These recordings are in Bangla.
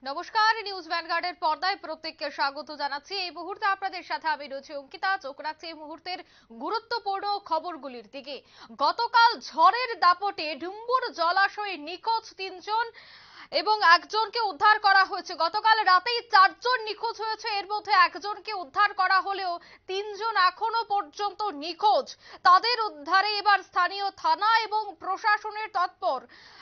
নমস্কার, নিউজ ভ্যানগার্ডের পর্দায় প্রত্যেককে স্বাগত জানাচ্ছি। এই মুহূর্তে আপনাদের সাথে আমি রয়েছি অঙ্কিতা। চোখ রাখছি এই মুহূর্তের গুরুত্বপূর্ণ খবরগুলির দিকে। গতকাল ঝড়ের দাপটে ডুম্বুর জলাশয়ে নিখোঁজ ৩ জন এবং একজনকে উদ্ধার করা হয়েছে। গতকাল রাতেই ৪ জন নিখোঁজ হয়েছে, এর মধ্যে একজনকে উদ্ধার করা হলেও ৩ জন এখনো পর্যন্ত নিখোঁজ। তাদের উদ্ধারে এবার স্থানীয় থানা এবং প্রশাসনের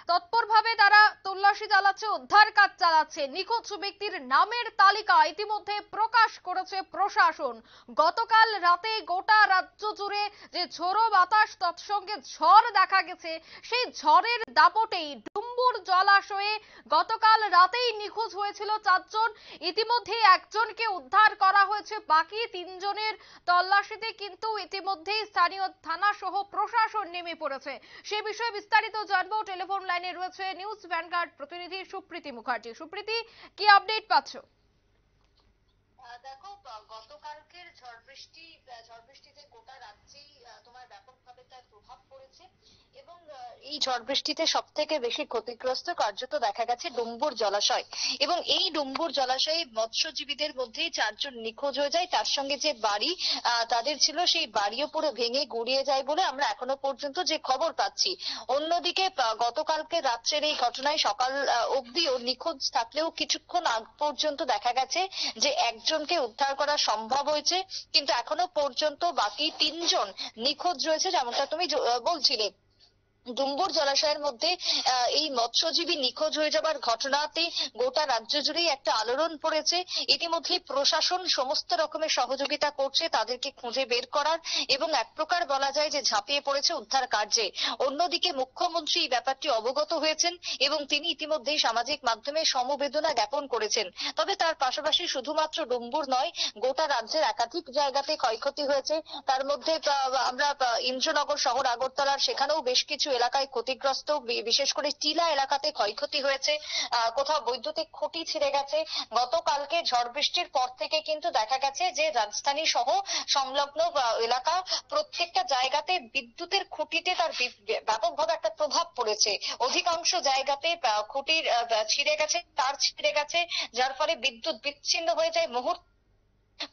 তৎপরভাবে তারা তল্লাশি চালাচ্ছে, উদ্ধার কাজ চালাচ্ছে। নিখোঁজ ব্যক্তির নামের তালিকা ইতিমধ্যে প্রকাশ করেছে প্রশাসন। গতকাল রাতে গোটা রাজ্য জুড়ে যে ঝোড়ো বাতাস তৎসঙ্গে ঝড় দেখা গেছে, সেই ঝড়ের দাপটেই ডুম্বুর জলাশয়ে গতকাল রাতেই নিখোঁজ হয়েছিল ৪ জন। ইতিমধ্যে একজনকে উদ্ধার করা হয়েছে, বাকি ৩ জনের তল্লাশিতে কিন্তু ইতিমধ্যেই স্থানীয় থানা সহ প্রশাসন নেমে পড়েছে। সে বিষয়ে বিস্তারিত জানবো। টেলিফোন লাইনে রয়েছে নিউজ ভ্যানগার্ড প্রতিনিধি সুপ্রীতি মুখার্জি। সুপ্রীতি, কি আপডেট পাচ্ছ? দেখো, গতকালকের ঝড় বৃষ্টিতে গোটা রাজ্যেই তোমার ব্যাপকভাবে তার প্রভাব পড়েছে এবং এই ঝড় বৃষ্টিতে সব থেকে বেশি ক্ষতিগ্রস্ত কার্যত দেখা গেছে ডুম্বুর জলাশয়। এবং এই ডুম্বুর জলাশয়ে মৎস্যজীবীদের মধ্যেই ৪ জন নিখোঁজ হয়ে যায়। তার সঙ্গে যে বাড়ি তাদের ছিল, সেই বাড়িও পুরো ভেঙে গুড়িয়ে যায় বলে আমরা এখনো পর্যন্ত যে খবর পাচ্ছি। অন্যদিকে গতকালকে রাত্রের এই ঘটনায় সকাল অবধিও নিখোঁজ থাকলেও কিছুক্ষণ আগ পর্যন্ত দেখা গেছে যে একজনকে উদ্ধার করা সম্ভব হয়েছে, কিন্তু এখনো পর্যন্ত বাকি ৩ জন নিখোঁজ রয়েছে। যেমনটা তুমি বলছিলে, ডুম্বুর জলাশয়ের মধ্যে এই মৎস্যজীবী নিখোঁজ হয়ে যাবার ঘটনাতে গোটা রাজ্য জুড়েই একটা আলোড়ন পড়েছে। ইতিমধ্যে প্রশাসন সমস্ত রকমের সহযোগিতা করছে তাদেরকে খুঁজে বের করার, এবং এক প্রকার বলা যায় যে ঝাঁপিয়ে পড়েছে উদ্ধার কার্যে। অন্যদিকে মুখ্যমন্ত্রী এই ব্যাপারটি অবগত হয়েছেন এবং তিনি ইতিমধ্যেই সামাজিক মাধ্যমে সমবেদনা জ্ঞাপন করেছেন। তবে তার পাশাপাশি শুধুমাত্র ডুম্বুর নয়, গোটা রাজ্যের একাধিক জায়গাতে ক্ষয়ক্ষতি হয়েছে। তার মধ্যে আমরা ইন্দ্রনগর শহর আগরতলার সেখানেও বেশ কিছু এলাকায় ক্ষতিগ্রস্ত, বিশেষ করে টিলা এলাকাতে ক্ষয়ক্ষতি হয়েছে। কোথাও বৈদ্যুতিক খুঁটি ছিঁড়ে গেছে। গতকালকে ঝড় বৃষ্টির পর থেকে কিন্তু দেখা গেছে যে রাজধানী সহ সংলগ্ন এলাকা প্রত্যেকটা জায়গাতে বিদ্যুতের খুঁটিতে তার ব্যাপকভাবে একটা প্রভাব পড়েছে। অধিকাংশ জায়গাতে খুঁটির ছিঁড়ে গেছে, তার ছিঁড়ে গেছে, যার ফলে বিদ্যুৎ বিচ্ছিন্ন হয়ে যায় মুহূর্তে।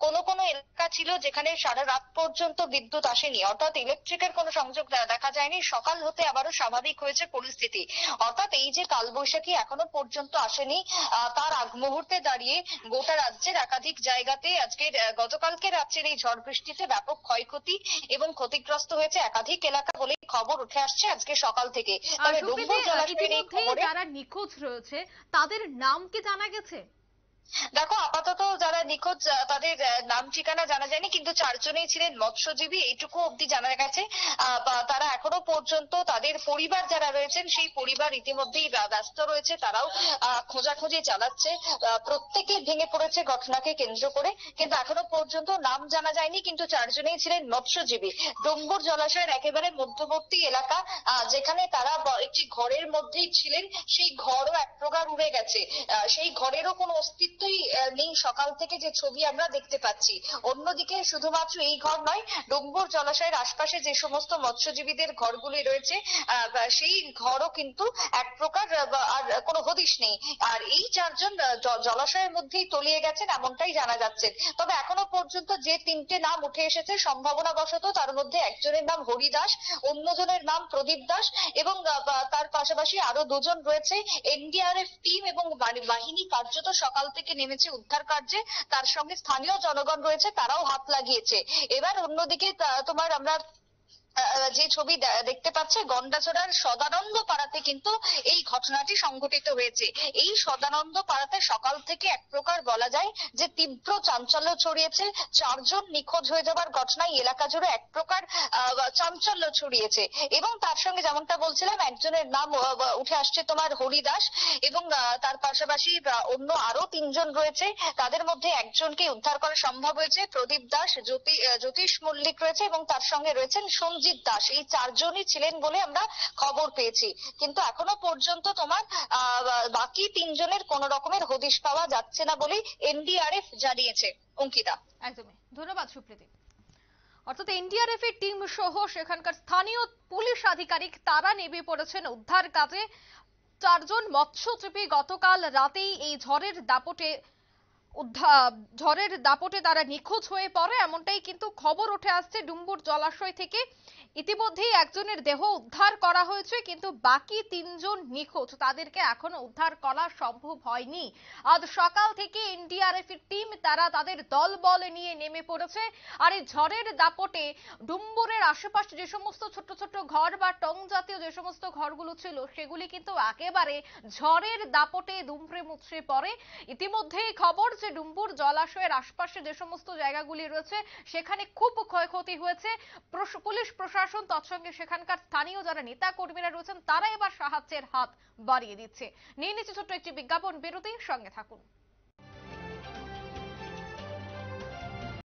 কোন কোন এলাকা ছিল যেখানে সারা রাত পর্যন্ত বিদ্যুৎ আসেনি, অর্থাৎ ইলেকট্রিকের কোনো সংযোগ দেখা যায়নি। সকাল হতে আবারও স্বাভাবিক হয়েছে পরিস্থিতি। অর্থাৎ এই যে কালবৈশাখী এখনো পর্যন্ত আসেনি, তার আগ মুহূর্তে দাঁড়িয়ে গোটা রাজ্যের একাধিক জায়গাতে গতকালকে রাত্রের এই ঝড় বৃষ্টিতে ব্যাপক ক্ষয়ক্ষতি এবং ক্ষতিগ্রস্ত হয়েছে একাধিক এলাকা বলে খবর উঠে আসছে আজকে সকাল থেকে। তবে ডুম্বুর জলাশয়ের এই খবরে যারা নিখোঁজ রয়েছে তাদের নাম কি জানা গেছে? দেখো, আপাতত যারা নিখোঁজ তাদের নাম ঠিকানা জানা যায়নি, কিন্তু ৪ জনই ছিলেন মৎস্যজীবী এইটুকু অব্দি জানা গেছে। তারা এখনো পর্যন্ত তাদের পরিবার যারা রয়েছেন সেই পরিবার ইতিমধ্যেই ব্যস্ত রয়েছে, তারাও খোঁজাখুঁজি চালাচ্ছে। প্রত্যেকে ভেঙে পড়েছে ঘটনাকে কেন্দ্র করে, কিন্তু এখনো পর্যন্ত নাম জানা যায়নি। কিন্তু ৪ জনই ছিলেন মৎস্যজীবী। ডুম্বুর জলাশয়ের একেবারে মধ্যবর্তী এলাকা, যেখানে তারা একটি ঘরের মধ্যেই ছিলেন, সেই ঘরও এক প্রকার উড়ে গেছে। সেই ঘরেরও কোনো অস্তিত্ব নেই সকাল থেকে, যে ছবি আমরা দেখতে পাচ্ছি। অন্যদিকে শুধুমাত্র এই ঘর নয়, ডুম্বুর জলাশয়ের আশপাশে যে সমস্ত মৎস্যজীবীদের ঘরগুলি রয়েছে সেই ঘরও কিন্তু এক প্রকার আর কোনো হদিশ নেই। আর এই ৪ জন জলাশয়ের মধ্যেই তলিয়ে গেছেন এমনটাই জানা যাচ্ছে। তবে এখনো পর্যন্ত যে ৩টে নাম উঠে এসেছে সম্ভাবনা বশত, তার মধ্যে একজনের নাম হরি দাস, অন্যজনের নাম প্রদীপ দাস, এবং তার পাশাপাশি আরো ২ জন রয়েছে। এনডিআরএফ টিম এবং বাহিনী কার্যত সকাল থেকে নেমেছে উদ্ধার কার্যে, তার সঙ্গে স্থানীয় জনগণ রয়েছে, তারাও হাত লাগিয়েছে। এবার অন্যদিকে তোমার আমরা যে ছবি দেখতে পাচ্ছে, গন্ডাছড়ার সদানন্দ পাড়াতে কিন্তু এই ঘটনাটি সংঘটিত হয়েছে। এই সদানন্দ পাড়াতে সকাল থেকে এক প্রকার বলা যায় যে তীব্র চাঞ্চল্য ছড়িয়েছে। ৪ জন নিখোঁজ হয়ে যাবার ঘটনায় এলাকা জুড়ে এক প্রকার চাঞ্চল্য ছড়িয়েছে। এবং তার সঙ্গে যেমনটা বলছিলাম, একজনের নাম উঠে আসছে তোমার হরি দাস, এবং তার পাশাপাশি অন্য আরো ৩ জন রয়েছে। তাদের মধ্যে একজনকে উদ্ধার করা সম্ভব হয়েছে, প্রদীপ দাস, জ্যোতিষ মল্লিক রয়েছে, এবং তার সঙ্গে রয়েছেন সঞ্জিত দাস। এই ৪ জনই ছিলেন বলে আমরা খবর পেয়েছি। কিন্তু এখনো পর্যন্ত তোমার বাকি ৩ জনের কোন রকমের হদিশ পাওয়া যাচ্ছে না বলে এনডিআরএফ জানিয়েছে। অঙ্কিতা, একদমই ধন্যবাদ সুপ্রীতি। অর্থাৎ এনডিআরএফ এর টিম সহ সেখানকার স্থানীয় পুলিশ আধিকারিক তারা নেমে পড়েছেন উদ্ধার কাজে। চারজন মৎস্যজীবী গতকাল রাতেই এই ঝড়ের দাপটে তারা নিখোঁজ হয়ে পড়ে, এমনটাই কিন্তু খবর উঠে আসছে ডুম্বুর জলাশয় থেকে। ইতিমধ্যেই একজনের দেহ উদ্ধার করা হয়েছে, কিন্তু বাকি তিনজন নিখোঁজ, তাদেরকে এখনো উদ্ধার করা সম্ভব হয়নি। আজ সকাল থেকে এনডিআরএফ এর টিম তারা তাদের দলবল নিয়ে নেমে পড়েছে। আর এই ঝড়ের দাপটে ডুম্বুরের আশেপাশে যে সমস্ত ছোট ছোট ঘর বা টং জাতীয় যে সমস্ত ঘরগুলো ছিল, সেগুলি কিন্তু একেবারে ঝড়ের দাপটে দুমড়ে মুচড়ে পড়ে। ইতিমধ্যেই খবর যে ডুম্বুর জলাশয়ের আশপাশে যে সমস্ত জায়গাগুলি রয়েছে সেখানে খুব ক্ষয়ক্ষতি হয়েছে। পুলিশ প্রশাসন তৎসঙ্গে সেখানকার স্থানীয় যারা নেতা কর্মীরা রয়েছেন তারা এবার সাহায্যের হাত বাড়িয়ে দিচ্ছে। নিয়ে নিচ্ছে ছোট্ট একটি বিজ্ঞাপন বিরতি, সঙ্গে থাকুন।